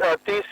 30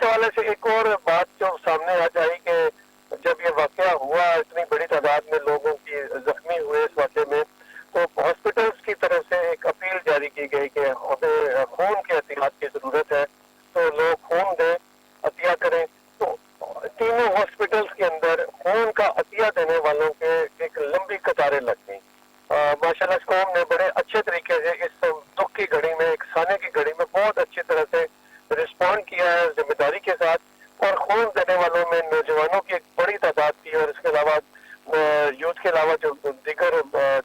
اس حوالے سے ایک اور بات جو سامنے آ جائے کہ جب یہ واقعہ ہوا اتنی بڑی تعداد میں لوگوں کی زخمی ہوئے اس واقعے میں، تو ہاسپٹلس کی طرف سے ایک اپیل جاری کی گئی کہ ہمیں خون کے احتیاط کی ضرورت ہے، تو لوگ خون دیں، عطیہ کریں. تو تینوں ہاسپٹلس کے اندر خون کا عطیہ دینے والوں کے ایک لمبی قطاریں لگ گئیں. ماشاء اللہ اس قوم نے بڑے اچھے طریقے سے اس دکھ کی گھڑی میں، ایک سانے کی گھڑی میں بہت اچھی طرح سے رسپونڈ کیا ہے ذمہ داری کے ساتھ، اور خون دینے والوں میں نوجوانوں کی ایک بڑی تعداد تھی، اور اس کے علاوہ یوتھ کے علاوہ جو دیگر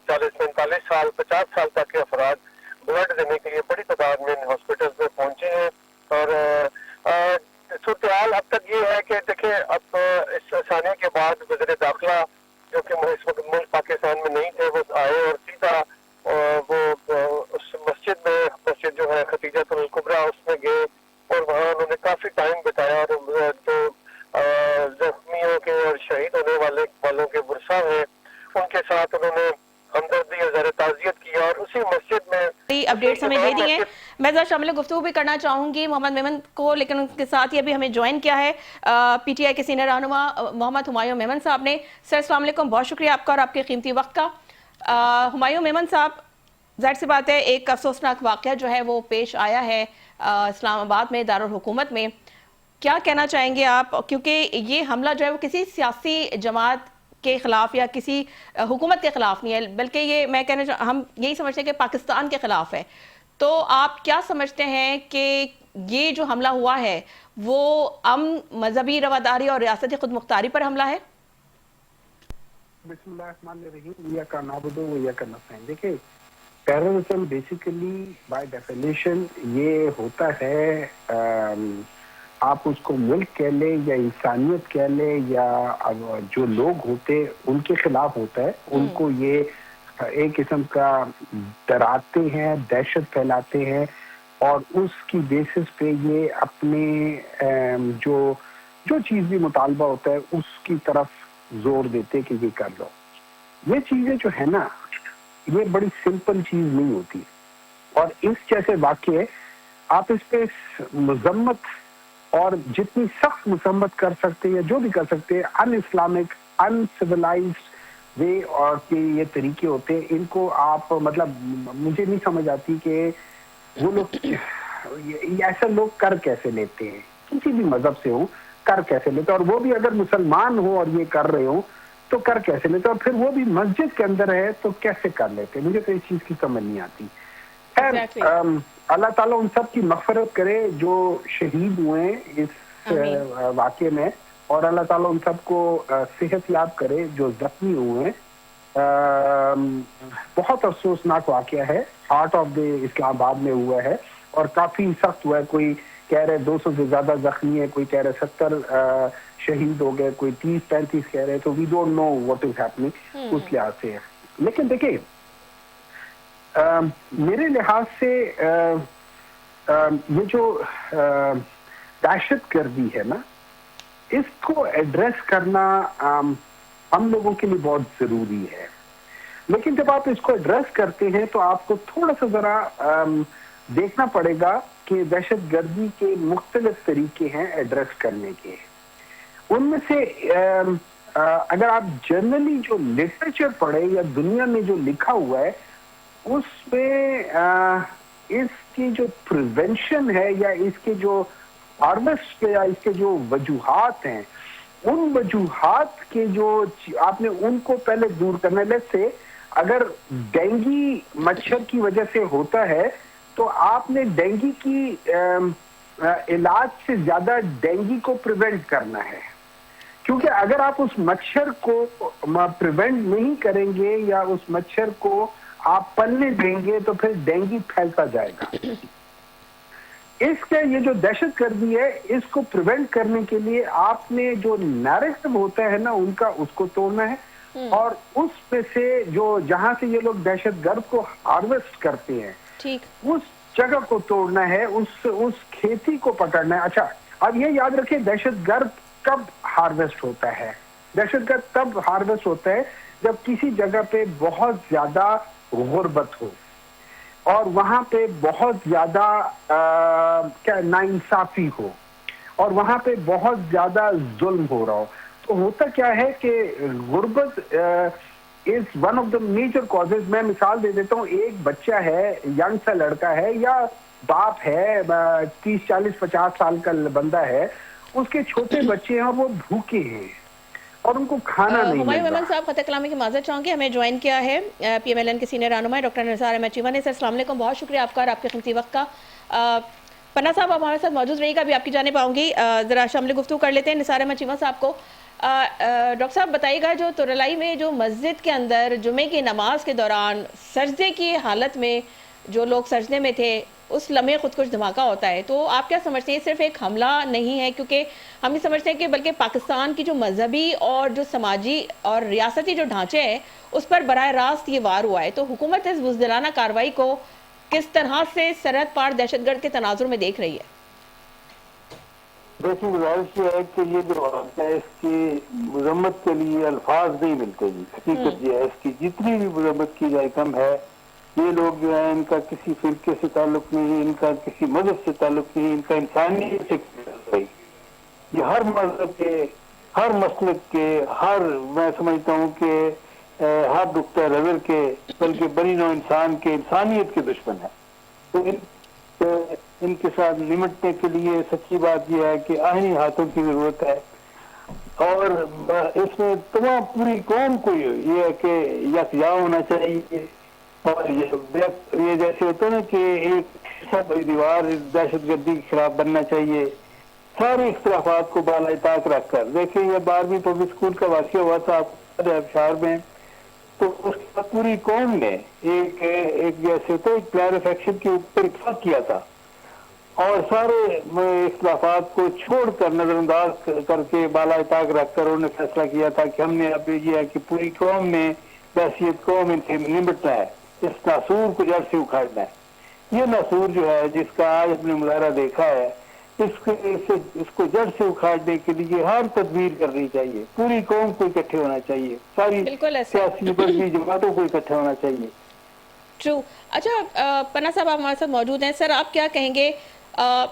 40-45 سال 50 سال تک کے افراد بلڈ دینے کے لیے بڑی تعداد میں ہاسپٹل میں پہنچے ہیں. اور صورتحال اب تک یہ ہے کہ دیکھیں اب اس سانے کے بعد وزیر داخلہ جو کہ اس وقت ملک پاکستان میں نہیں تھے، وہ آئے اور سیدھا وہ اس مسجد جو ہے ختیجۃ الکبریٰ اس میں گئے، اور وہاں انہوں نے کافی ٹائم بتایا، اور جو زخمیوں کے اور شہید ہونے والوں کے ورثاء ہیں ان کے ساتھ انہوں نے ہمدردی اور اظہار تعزیت کیا، اور اسی مسجد میں اپڈیٹس ہمیں دے دی ہیں. میں ذرا شامل گفتگو بھی کرنا چاہوں گی محمد میمن کو، لیکن ان کے ساتھ ہی ابھی ہمیں جوائن کیا ہے پی ٹی آئی کے سینئر رہنما محمد ہمایوں میمن صاحب نے. سر السلام علیکم، بہت شکریہ آپ کا اور آپ کے قیمتی وقت کا. ہمایوں میمن صاحب، ظاہر سی بات ہے ایک افسوسناک واقعہ جو ہے وہ پیش آیا ہے اسلام آباد میں، دارالحکومت میں. کیا کہنا چاہیں گے آپ، کیونکہ یہ حملہ جو ہے وہ کسی سیاسی جماعت کے خلاف یا کسی حکومت کے خلاف نہیں ہے، بلکہ یہ میں ہم یہی سمجھتے ہیں کہ پاکستان کے خلاف ہے. تو آپ کیا سمجھتے ہیں کہ یہ جو حملہ ہوا ہے وہ امن، مذہبی رواداری اور ریاستی خود مختاری پر حملہ ہے؟ بسم اللہ الرحمن الرحیم. ایاک نعبد و ایاک نستعین. دیکھیں، ٹیررزم بیسیکلی بائی ڈیفینیشن یہ ہوتا ہے، آپ اس کو ملک کہہ لیں یا انسانیت کہہ لیں یا جو لوگ ہوتے ان کے خلاف ہوتا ہے. ان کو یہ ایک قسم کا ڈراتے ہیں، دہشت پھیلاتے ہیں، اور اس کی بیسس پہ یہ اپنے جو چیز بھی مطالبہ ہوتا ہے اس کی طرف زور دیتے کہ یہ کر لو. یہ چیزیں جو ہے نا، یہ بڑی سمپل چیز نہیں ہوتی، اور اس جیسے واقعے آپ اس پہ مذمت اور جتنی سخت مذمت کر سکتے ہیں، جو بھی کر سکتے ہیں، ان اسلامک ان سویلائزڈ وے اور کہ یہ طریقے ہوتے ہیں، ان کو آپ مطلب مجھے نہیں سمجھ آتی کہ وہ لوگ ایسے لوگ کر کیسے لیتے ہیں، کسی بھی مذہب سے ہوں کر کیسے لیتے ہیں، اور وہ بھی اگر مسلمان ہو اور یہ کر رہے ہوں تو کر کیسے لیتے ہیں، اور پھر وہ بھی مسجد کے اندر ہے تو کیسے کر لیتے ہیں. مجھے تو اس چیز کی سمجھ نہیں آتی. اللہ تعالیٰ ان سب کی مغفرت کرے جو شہید ہوئے اس واقعے میں، اور اللہ تعالیٰ ان سب کو صحت یاب کرے جو زخمی ہوئے ہیں. بہت افسوسناک واقعہ ہے، ہارٹ آف دا اسلام آباد میں ہوا ہے، اور کافی سخت ہوا ہے. کوئی کہہ رہے 200 سے زیادہ زخمی ہے، کوئی کہہ رہے 70 شہید ہو گئے، کوئی 30-35 کہہ رہے. تو we don't know what is happening اس لحاظ سے. لیکن دیکھیں، میرے لحاظ سے یہ جو دہشت گردی ہے نا، اس کو ایڈریس کرنا ہم لوگوں کے لیے بہت ضروری ہے. لیکن جب آپ اس کو ایڈریس کرتے ہیں تو آپ کو تھوڑا سا ذرا دیکھنا پڑے گا کہ دہشت گردی کے مختلف طریقے ہیں ایڈریس کرنے کے. ان میں سے اگر آپ جنرلی جو لٹریچر پڑھیں یا دنیا میں جو لکھا ہوا ہے اس میں اس کی جو پریونشن ہے یا اس کے جو ہارویسٹ یا اس کے جو وجوہات ہیں، ان وجوہات کے جو آپ نے ان کو پہلے دور کرنا. سے اگر ڈینگی مچھر کی وجہ سے ہوتا ہے تو آپ نے ڈینگی کی علاج سے زیادہ ڈینگی کو پریونٹ کرنا ہے، کیونکہ اگر آپ اس مچھر کو پریونٹ نہیں کریں گے یا اس مچھر کو آپ پلنے دیں گے تو پھر ڈینگی پھیلتا جائے گا. اس کے یہ جو دہشت گردی ہے اس کو پریونٹ کرنے کے لیے آپ نے جو نیریٹو ہوتا ہے نا ان کا، اس کو توڑنا ہے، اور اس میں سے جو جہاں سے یہ لوگ دہشت گرد کو ہارویسٹ کرتے ہیں اس جگہ کو توڑنا ہے، اس کھیتی کو پکڑنا ہے. اچھا، اب یہ یاد رکھیں دہشت گرد کب ہارویسٹ ہوتا ہے؟ دہشت گرد تب ہارویسٹ ہوتا ہے جب کسی جگہ پہ بہت زیادہ غربت ہو اور وہاں پہ بہت زیادہ ناانصافی ہو، اور وہاں پہ بہت زیادہ ظلم ہو رہا ہو. تو ہوتا کیا ہے کہ غربت is one of the major causes. میں مثال دے دیتا ہوں, ایک بچہ ہے, ینگ سا لڑکا ہے یا باپ ہے, 30 40 50 سال کا بندہ ہے, اس کے چھوٹے بچے ہیں اور وہ بھوکے ہیں اور ان کو کھانا نہیں ہمایوں مل میمن رہا. صاحب خطۂ کلامی کی معذرت چاہوں گی, ہمیں جوائن کیا ہے پی ایم ایل این کے سینئر رہنما ڈاکٹر نثار احمد چیمہ نے. سر السلام علیکم, بہت شکریہ آپ کا اور آپ کے قیمتی وقت کا. پناہ صاحب آپ ہمارے ساتھ موجود رہیے گا, ابھی آپ کی جانب آؤں گی. ذرا شامل گفتگو کر لیتے ہیں نثار احمد چیمہ صاحب کو. ڈاکٹر صاحب بتائیے گا, جو ترلائی میں جو مسجد کے اندر جمعے کی نماز کے دوران سجدے کی حالت میں جو لوگ سجدے میں تھے, اس لمحے خود کش دھماکہ ہوتا ہے, تو آپ کیا سمجھتے ہیں صرف ایک حملہ نہیں ہے, کیونکہ ہم یہ سمجھتے ہیں کہ بلکہ پاکستان کی جو مذہبی اور جو سماجی اور ریاستی جو ڈھانچے ہیں اس پر براہ راست یہ وار ہوا ہے, تو حکومت اس بزدلانہ کارروائی کو کس طرح سے سرحد پار دہشت گرد کے تناظر میں دیکھ رہی ہے؟ دیکھیں, گزارش یہ ہے کہ یہ جو واقعہ ہے اس کی مذمت کے لیے الفاظ نہیں ملتے جی. حقیقت یہ ہے اس کی جتنی بھی مذمت کی جائے کم ہے. یہ لوگ جو ہیں ان کا کسی فرقے سے تعلق نہیں, ان کا کسی مذہب سے تعلق نہیں, ان کا انسانیت سے تعلق نہیں. یہ ہر مذہب کے, ہر مسلک کے, ہر, میں سمجھتا ہوں کہ ہر نقطۂ نظر کے, بلکہ بنی نوع انسان کے, انسانیت کے دشمن ہے. تو ان کے ساتھ نمٹنے کے لیے سچی بات یہ ہے کہ آئینی ہاتھوں کی ضرورت ہے, اور اس میں تمام پوری قوم کو یہ ہے کہ یکجا ہونا چاہیے. اور یہ جیسے ہوتا ہے نا کہ ایک بڑی دیوار دہشت گردی کے خلاف بننا چاہیے, سارے اختلافات کو بالا طاق رکھ کر. دیکھیں, یہ 12ویں پبلک اسکول کا واقعہ ہوا تھا ابشار میں, تو اس کے بعد پوری قوم نے ایک جیسے ہوتا ہے ایک پلان آف ایکشن کے اوپر اتفاق کیا تھا, اور سارے اختلافات کو چھوڑ کر, نظر انداز کر کے, بالا طاق رکھ کر انہوں نے فیصلہ کیا تھا کہ ہم نے اب یہ ہے کہ پوری قوم نے بحثیت قوم ان سے نمٹنا ہے, اس ناسور کو جڑ سے اکھاڑنا ہے. یہ ناسور جو ہے جس کا آج ہم نے مظاہرہ دیکھا ہے, اس کو جڑ سے اکھاڑنے کے لیے ہر تدبیر کرنی چاہیے. پوری قوم کو اکٹھے ہونا چاہیے, ساری بالکل ایسا سیاسی بڑی جماعتوں کو اکٹھے ہونا چاہیے. ٹرو. اچھا پناہ صاحب آپ ہمارے ساتھ موجود ہیں, سر آپ کیا کہیں گے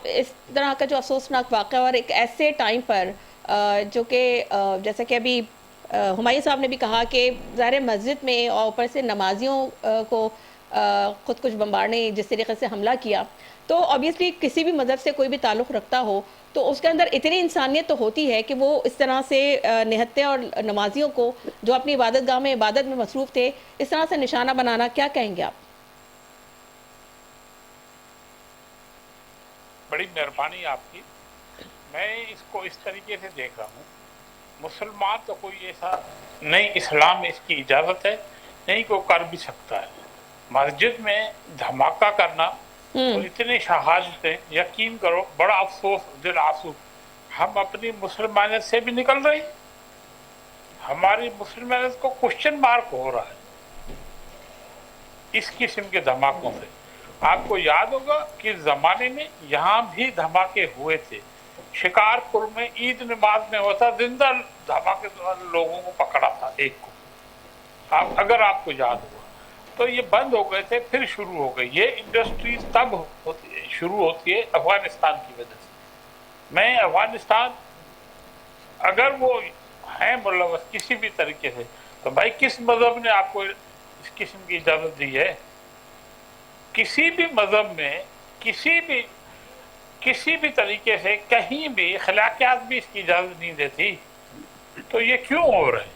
اس طرح کا جو افسوسناک واقعہ اور ایک ایسے ٹائم پر جو کہ جیسا کہ ابھی ہمایوں صاحب نے بھی کہا کہ ظاہر مسجد میں اور اوپر سے نمازیوں کو خود کچھ بمبار نے جس طریقے سے حملہ کیا, تو obviously کسی بھی مذہب سے کوئی بھی تعلق رکھتا ہو تو اس کے اندر اتنی انسانیت تو ہوتی ہے کہ وہ اس طرح سے نہتے اور نمازیوں کو جو اپنی عبادت گاہ میں عبادت میں مصروف تھے اس طرح سے نشانہ بنانا, کیا کہیں گے آپ؟ بڑی مہربانی آپ کی. میں اس کو اس طریقے سے دیکھ رہا ہوں, مسلمان تو کوئی ایسا نہیں, اسلام میں اس کی اجازت ہے, نہیں کوئی کر بھی سکتا ہے. مسجد میں دھماکہ کرنا اور اتنی شہادتیں, یقین کرو بڑا افسوس, دل آسود. ہم اپنی مسلمانیت سے بھی نکل رہی, ہماری مسلمانیت کو کوشچن مارک ہو رہا ہے اس قسم کے دھماکوں سے. آپ کو یاد ہوگا کہ زمانے میں یہاں بھی دھماکے ہوئے تھے. شکارپور میں عید نماز میں ہوتا, زندہ دھماکے لوگوں کو پکڑا تھا ایک کو, اگر آپ کو یاد ہوگا. تو یہ بند ہو گئے تھے, پھر شروع ہو گئی. یہ انڈسٹریز تب شروع ہوتی ہے افغانستان کی وجہ سے. میں افغانستان اگر وہ ہیں ملوث کسی بھی طریقے سے, تو بھائی کس مذہب نے آپ کو اس قسم کی اجازت دی ہے؟ کسی بھی مذہب میں کسی بھی طریقے سے کہیں بھی اخلاقیات بھی اس کی اجازت نہیں دیتی. تو یہ کیوں ہو رہا ہے؟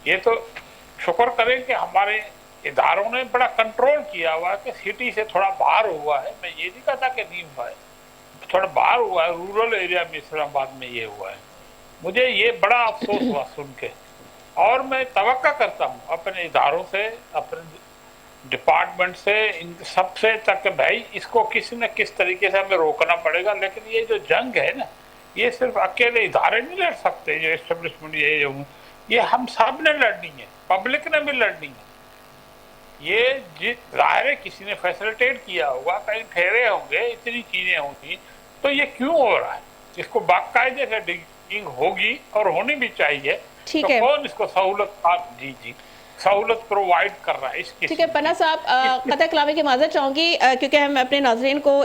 یہ تو شکر کریں کہ ہمارے اداروں نے بڑا کنٹرول کیا ہوا ہے کہ سٹی سے تھوڑا باہر ہوا ہے. میں یہ نہیں کہتا کہ نہیں ہوا ہے, تھوڑا باہر ہوا ہے, رورل ایریا میں اسلام آباد میں یہ ہوا ہے. مجھے یہ بڑا افسوس ہوا سن کے, اور میں توقع کرتا ہوں اپنے اداروں سے, اپنے ڈپارٹمنٹ سے, ان سب سے تک کہ بھائی اس کو کسی نہ کس طریقے سے ہمیں روکنا پڑے گا. لیکن یہ جو جنگ ہے نا, یہ صرف اکیلے ادارے نہیں لڑ سکتے, جو اسٹیبلشمنٹ یہ ہم سب نے لڑنی ہے, پبلک نے بھی لڑنی ہے. یہ ظاہر ہے کسی نے فیسلٹیٹ کیا ہوگا, کہیں ٹھہرے ہوں گے, اتنی چیزیں ہوں گی. تو یہ کیوں ہو رہا ہے؟ اس کو باقاعدے سے ڈگنگ ہوگی اور ہونی بھی چاہیے. تو کون اس کو سہولت پرووائڈ کر رہا ہے اس کی؟ ٹھیک ہے پناہ صاحب, قطع کلامی کی معذرت چاہوں گی کیونکہ ہم اپنے ناظرین کو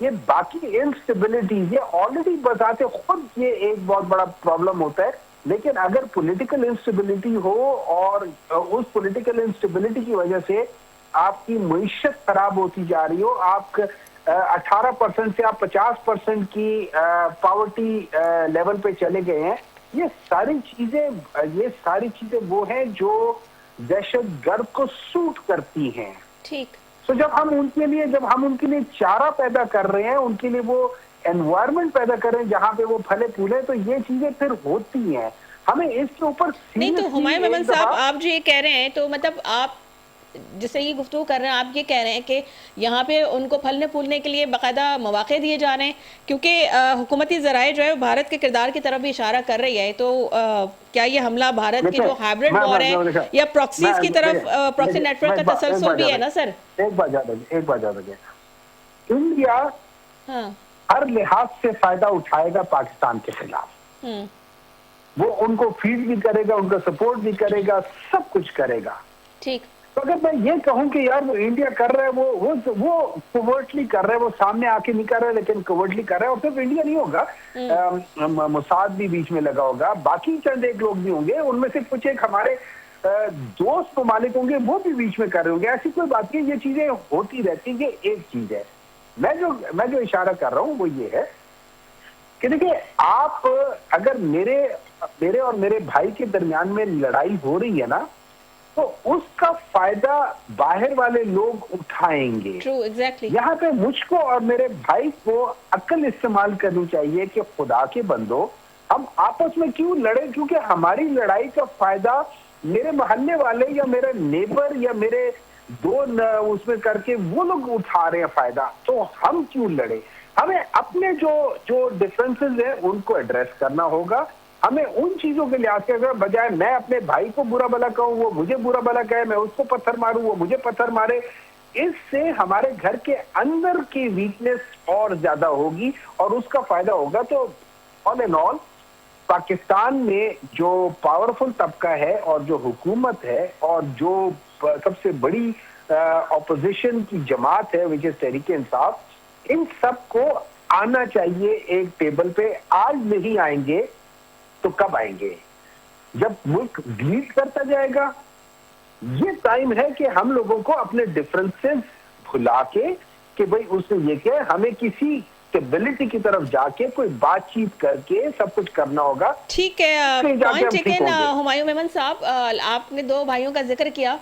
یہ باقی انسٹیبلٹی یہ آلریڈی بذات خود یہ ایک بہت بڑا پرابلم ہوتا ہے. لیکن اگر پولیٹیکل انسٹیبلٹی ہو اور اس پولیٹیکل انسٹیبلٹی کی وجہ سے آپ کی معیشت خراب ہوتی جا رہی ہو, آپ 18% سے آپ 50% کی پاورٹی لیول پہ چلے گئے ہیں, یہ ساری چیزیں وہ ہیں جو دہشت گرد کو سوٹ کرتی ہیں. ٹھیک. تو جب ہم ان کے لیے چارہ پیدا کر رہے ہیں, ان کے لیے وہ انوائرمنٹ پیدا کر رہے ہیں جہاں پہ وہ پھلے پھولے, تو یہ چیزیں پھر ہوتی ہیں. ہمیں اس کے اوپر نہیں تو ہمایوں میمن صاحب آپ جو یہ کہہ رہے ہیں تو مطلب آپ جس سے یہ گفتگو کر رہے ہیں آپ یہ کہہ رہے ہیں کہ یہاں پہ ان کو پھلنے پھولنے کے لیے باقاعدہ مواقع دیے جا رہے ہیں, کیونکہ حکومتی ذرائع جو ہے بھارت کے کردار کی طرف بھی اشارہ کر رہی ہے. تو کیا یہ حملہ بھارت کی جو ہائبرڈ وار ہے یا پراکسیز کی طرف, پراکسی نیٹ ورک کا تسلسل بھی ہے نا سر؟ ایک بات یاد رکھیں, انڈیا ہر لحاظ سے فائدہ اٹھائے گا پاکستان کے خلاف. وہ ان کو فیڈ بھی کرے گا, ان کا سپورٹ بھی کرے گا, سب کچھ کرے گا. ٹھیک. تو اگر میں یہ کہوں کہ یار وہ انڈیا کر رہا ہے, وہ کوورٹلی کر رہا ہے, وہ سامنے آ کے نہیں کر رہا ہے لیکن کوورٹلی کر رہا ہے, اور صرف انڈیا نہیں ہوگا, موساد بھی بیچ میں لگا ہوگا, باقی چند ایک لوگ بھی ہوں گے, ان میں سے کچھ ایک ہمارے دوست ممالک ہوں گے وہ بھی بیچ میں کر رہے ہوں گے. ایسی کوئی بات نہیں, یہ چیزیں ہوتی رہتی ہیں. یہ ایک چیز ہے. میں جو اشارہ کر رہا ہوں وہ یہ ہے کہ دیکھیں, آپ اگر میرے اور میرے بھائی کے درمیان میں لڑائی ہو رہی ہے نا, تو اس کا فائدہ باہر والے لوگ اٹھائیں گے. یہاں پہ مجھ کو اور میرے بھائی کو عقل استعمال کرنی چاہیے کہ خدا کے بندو, ہم آپس میں کیوں لڑیں, کیونکہ ہماری لڑائی کا فائدہ میرے محلے والے یا میرے نیبر یا میرے دو اس میں کر کے وہ لوگ اٹھا رہے ہیں فائدہ, تو ہم کیوں لڑیں. ہمیں اپنے جو ڈفرینسز ہیں ان کو ایڈریس کرنا ہوگا. ہمیں ان چیزوں کے لحاظ سے اگر بجائے میں اپنے بھائی کو برا بھلا کہوں, وہ مجھے برا بھلا کہے, میں اس کو پتھر ماروں, وہ مجھے پتھر مارے, اس سے ہمارے گھر کے اندر کی ویکنیس اور زیادہ ہوگی اور اس کا فائدہ ہوگا. تو آل ان آل پاکستان میں جو پاورفل طبقہ ہے اور جو حکومت ہے اور جو سب سے بڑی اپوزیشن کی جماعت ہے وچ از تحریک انصاف, ان سب کو آنا چاہیے ایک ٹیبل پہ. آج نہیں آئیں گے تو کب آئیں گے؟ جب ملک ڈیلیٹ کرتا جائے گا. یہ ٹائم ہے کہ ہم لوگوں کو اپنے ڈفرینسز بھلا کے کہ بھئی اس نے یہ کہ ہمیں کسی اسٹیبلٹی کی طرف جا کے کوئی بات چیت کر کے سب کچھ کرنا ہوگا. ٹھیک ہے, پوائنٹ ٹیکن. ہمایوں میمن صاحب, آپ نے دو بھائیوں کا ذکر کیا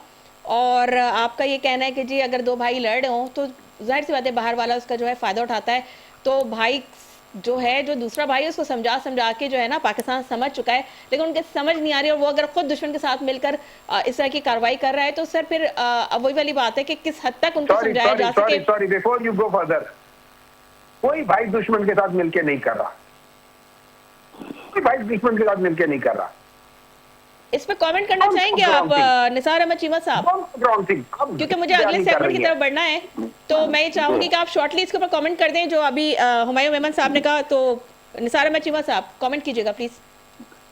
اور آپ کا یہ کہنا ہے کہ جی اگر دو بھائی لڑ رہے ہوں تو ظاہر سی بات ہے باہر والا اس کا جو ہے فائدہ اٹھاتا ہے. تو بھائی جو ہے جو دوسرا بھائی اس کو سمجھا کے جو ہے نا پاکستان سمجھ چکا ہے, لیکن ان کے سمجھ نہیں آ رہی, اور وہ اگر خود دشمن کے ساتھ مل کر اس طرح کی کاروائی کر رہا ہے تو سر پھر اب وہی والی بات ہے کہ کس حد تک ان کو سمجھایا جا سکے. Sorry before you go further, کوئی بھائی دشمن کے ساتھ مل کے نہیں کر رہا, کوئی بھائی دشمن کے ساتھ مل کے نہیں کر رہا. اس پہ کامنٹ کرنا چاہیں گے آپ نثار احمد چیمہ صاحب؟ کیونکہ مجھے اگلے سیگمنٹ کی طرف بڑھنا ہے, تو میں یہ چاہوں گی کہ آپ شارٹلی اس کے اوپر کامنٹ کر دیں جو ابھی ہمایوں میمن صاحب نے کہا. تو نثار احمد چیمہ صاحب کامنٹ کیجیے گا پلیز.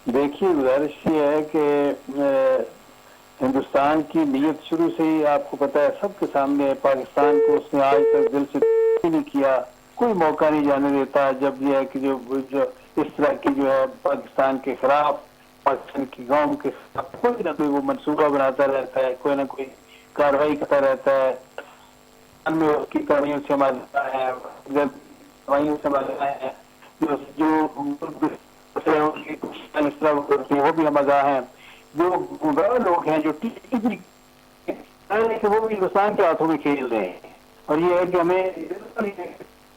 دیکھیے, گزارش یہ ہے کہ ہندوستان کی نیت شروع سے ہی آپ کو پتا ہے سب کے سامنے ہے. پاکستان کو اس نے آج تک دل سے نہیں کیا, کوئی موقع نہیں جانے دیتا. جب یہ ہے کہ جو اس طرح کی جو ہے پاکستان کے خلاف, پاکستان کی قوم کے خلاف کوئی نہ کوئی وہ منصوبہ بناتا رہتا ہے, کوئی نہ کوئی کاروائی کرتا رہتا ہے. میں اس کی کارروائیوں سے مزہ ہے, کارروائیوں سے مزہ ہے, جو اس طرح کرتے ہیں وہ بھی مزہ ہیں. جو گمراہ لوگ ہیں جو وہ بھی ہندوستان کے ہاتھوں میں کھیل رہے ہیں. اور یہ ہے کہ ہمیں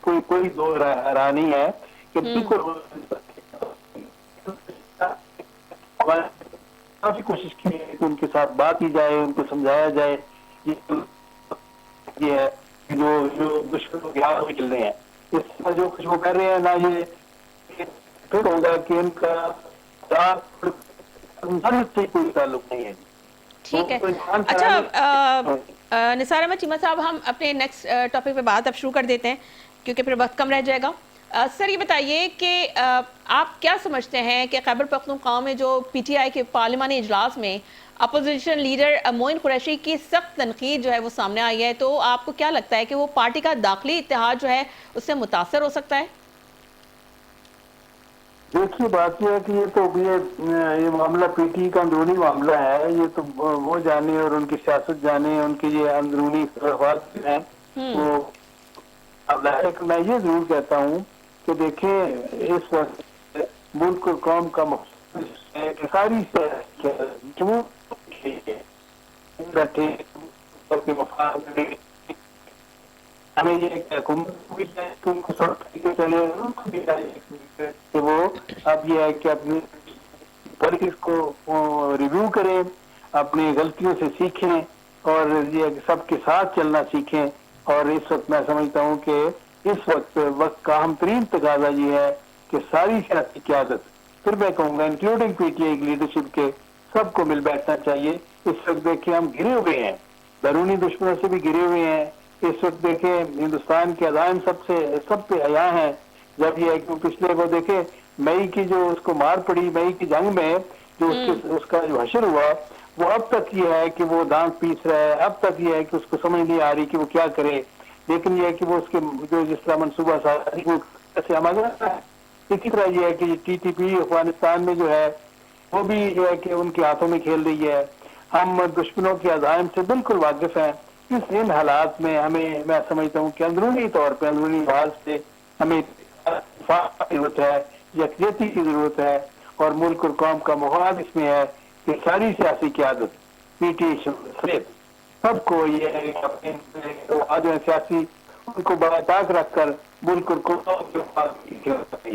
کوئی دو راہ نہیں ہے کہ بالکل کافی کوشش کی ہے کہ ان کے ساتھ بات کی جائے, ان کو سمجھایا جائے. یہ ہے جو دشمنوں کے ہاتھ میں چل رہے ہیں, اس طرح جو کچھ وہ کر رہے ہیں نا, یہ پھر ہوگا کہ ان کا سے کوئی تعلق نہیں ہے. ٹھیک ہے. اچھا نثار احمد چیمہ صاحب, ہم اپنے نیکسٹ ٹاپک پہ بات اب شروع کر دیتے ہیں کیونکہ پھر وقت کم رہ جائے گا. سر یہ بتائیے کہ آپ کیا سمجھتے ہیں کہ خیبر پختونخوا میں جو پی ٹی آئی کے پارلیمانی اجلاس میں اپوزیشن لیڈر معین قریشی کی سخت تنقید جو ہے وہ سامنے آئی ہے، تو آپ کو کیا لگتا ہے کہ وہ پارٹی کا داخلی اتحاد جو ہے اس سے متاثر ہو سکتا ہے؟ دیکھیے بات یہ ہے کہ یہ معاملہ پی ٹی کا اندرونی معاملہ ہے، یہ تو وہ جانے اور ان کی سیاست جانے، ان کی یہ اندرونی اختلافات ہیں وہ. میں یہ ضرور کہتا ہوں کہ دیکھیں اس وقت ملک اور قوم کا مقصد ہے کہ ساری ہمیں یہ حکومت بھی چلے کہ وہ اب یہ ہے کہ اپنی پالیٹکس کو ریویو کریں، اپنی غلطیوں سے سیکھیں اور یہ سب کے ساتھ چلنا سیکھیں. اور اس وقت میں سمجھتا ہوں کہ اس وقت کا اہم ترین تقاضا یہ ہے کہ ساری سیاسی قیادت، پھر میں کہوں گا انکلوڈنگ پی ٹی آئی کی لیڈرشپ کے، سب کو مل بیٹھنا چاہیے. اس وقت دیکھیں ہم گرے ہوئے ہیں، بیرونی دشمنوں سے بھی گرے ہوئے ہیں. اس وقت دیکھیں ہندوستان کے عزائم سب پہ عیاں ہیں. جب یہ ہے کہ پچھلے وہ دیکھیں مئی کی جو اس کو مار پڑی، مئی کی جنگ میں جو اس کا جو حشر ہوا، وہ اب تک یہ ہے کہ وہ دانت پیس رہا ہے، اب تک یہ ہے کہ اس کو سمجھ نہیں آ رہی کہ وہ کیا کرے. لیکن یہ ہے کہ وہ اس کے جو جس طرح منصوبہ سازی کو کیسے عمل کرتا ہے. اسی طرح یہ ہے کہ ٹی ٹی پی افغانستان میں جو ہے وہ بھی یہ ہے کہ ان کے ہاتھوں میں کھیل رہی ہے. ہم دشمنوں کے عزائم سے بالکل واقف ہیں. ان حالات میں میں سمجھتا ہوں کہ اندرونی طور پہ، اندرونی لحاظ سے ہمیں اتفاق کی ضرورت ہے، یکجہتی کی ضرورت ہے، اور ملک اور قوم کا مفاد اس میں ہے کہ ساری سیاسی قیادت پی ٹی سمیت سب کو یہ ہے اپنے سیاسی ان کو بڑا طاق رکھ کر ملک اور قوم کے مفاد کی ضرورت ہے.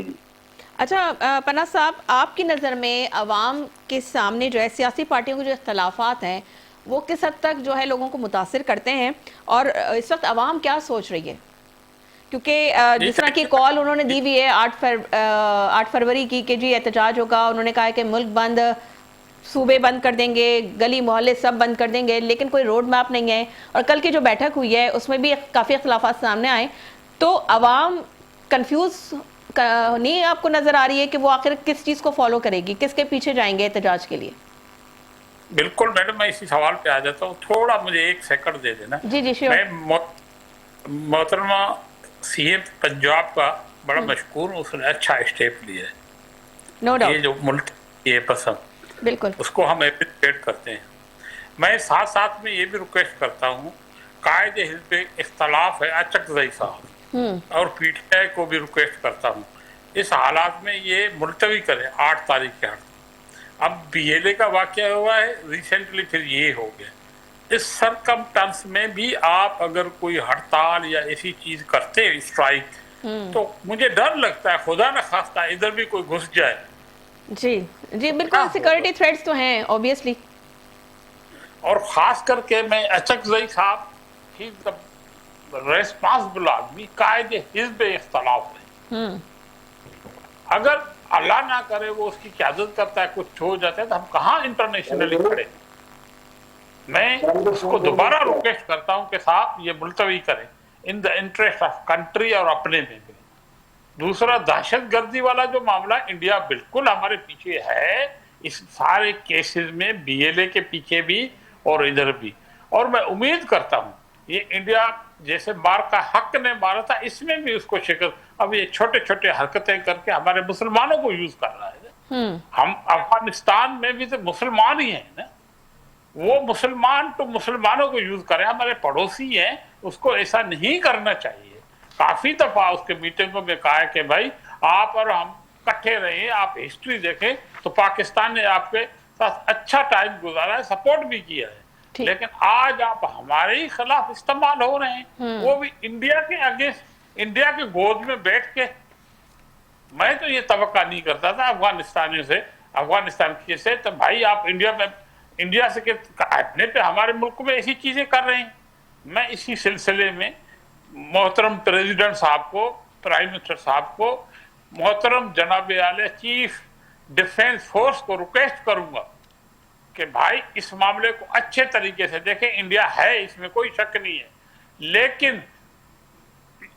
اچھا پناہ صاحب، آپ کی نظر میں عوام کے سامنے جو ہے سیاسی پارٹیوں کے جو اختلافات ہیں وہ کس حد تک جو ہے لوگوں کو متاثر کرتے ہیں، اور اس وقت عوام کیا سوچ رہی ہے؟ کیونکہ جس طرح کی کال انہوں نے دی ہوئی ہے 8 فروری کی کہ جی احتجاج ہوگا، انہوں نے کہا کہ ملک بند، صوبے بند کر دیں گے، گلی محلے سب بند کر دیں گے، لیکن کوئی روڈ میپ نہیں ہے. اور کل کی جو بیٹھک ہوئی ہے اس میں بھی کافی اختلافات سامنے آئے. تو عوام کنفیوز نہیں آپ کو نظر آ رہی ہے کہ وہ آخر کس چیز کو فالو کرے گی، کس کے پیچھے جائیں گے احتجاج کے لیے؟ بالکل میڈم، میں اسی سوال پہ آ جاتا ہوں، تھوڑا مجھے 1 سیکنڈ دے دینا. جی شیور. میں محترمہ سی ایم پنجاب کا بڑا مشکور ہوں، اس نے اچھا اسٹیپ لیا ہے. No doubt. یہ جو ملک یہ پسند، بالکل اس کو ہم اپریشیٹ کرتے ہیں. میں ساتھ ساتھ میں یہ بھی ریکویسٹ کرتا ہوں، قائد حزب اختلاف ہے اچک زئی صاحب، اور پی ٹی آئی کو بھی ریکویسٹ کرتا ہوں اس حالات میں یہ ملتوی کرے 8 تاریخ کے ہڑتال. اب بی ایل اے کا واقعہ ہوا ہے ریسنٹلی، پھر یہ ہو گیا. اس سرکمٹنس میں بھی آپ اگر کوئی ہڑتال یا ایسی چیز کرتے اسٹرائک، تو مجھے ڈر لگتا ہے خدا نہ خواستہ ادھر بھی کوئی گھس جائے. جی بالکل، سیکورٹی تھریٹس تو ہیں اوبیسلی. اور خاص کر کے میں اچک زئی صاحب ریسپانسبل آدمی، قائد حزب اختلاف ہے. اگر اللہ نہ کرے وہ اس کی قیادت کرتا ہے، کچھ ہو جاتا ہے، تو ہم کہاں انٹرنیشنلی کھڑے. میں اس کو دوبارہ ریکویسٹ کرتا ہوں کہ صاحب یہ ملتوی کریں ان دا انٹرسٹ آف کنٹری اور اپنے میں بھی. دوسرا، دہشت گردی والا جو معاملہ، انڈیا بالکل ہمارے پیچھے ہے اس سارے کیسز میں، بی ایل اے کے پیچھے بھی اور ادھر بھی. اور میں امید کرتا ہوں یہ انڈیا جیسے مار کا حق نے مارا تھا، اس میں بھی اس کو شکست. اب یہ چھوٹے چھوٹے حرکتیں کر کے ہمارے مسلمانوں کو یوز کر رہا ہے. ہم افغانستان میں بھی تو مسلمان ہی ہیں نا، وہ مسلمان تو مسلمانوں کو یوز کرے، ہمارے پڑوسی ہیں، اس کو ایسا نہیں کرنا چاہیے. کافی دفعہ اس کے میٹنگوں میں کہا ہے کہ بھائی آپ اور ہم کٹھے رہیں. آپ ہسٹری دیکھیں تو پاکستان نے آپ کے ساتھ اچھا ٹائم گزارا ہے، سپورٹ بھی کیا ہے. لیکن آج آپ ہمارے ہی خلاف استعمال ہو رہے ہیں، وہ بھی انڈیا کے اگینسٹ، انڈیا کے گود میں بیٹھ کے. میں تو یہ توقع نہیں کرتا تھا افغانستانیوں سے، افغانستان سے، تو بھائی آپ انڈیا سے اپنے پہ ہمارے ملک میں ایسی چیزیں کر رہے ہیں. میں اسی سلسلے میں محترم پریزیڈنٹ صاحب کو، پرائم منسٹر صاحب کو، محترم جناب اعلیٰ چیف ڈیفنس فورس کو ریکویسٹ کروں گا کہ بھائی اس معاملے کو اچھے طریقے سے دیکھیں. انڈیا ہے، اس میں کوئی شک نہیں ہے، لیکن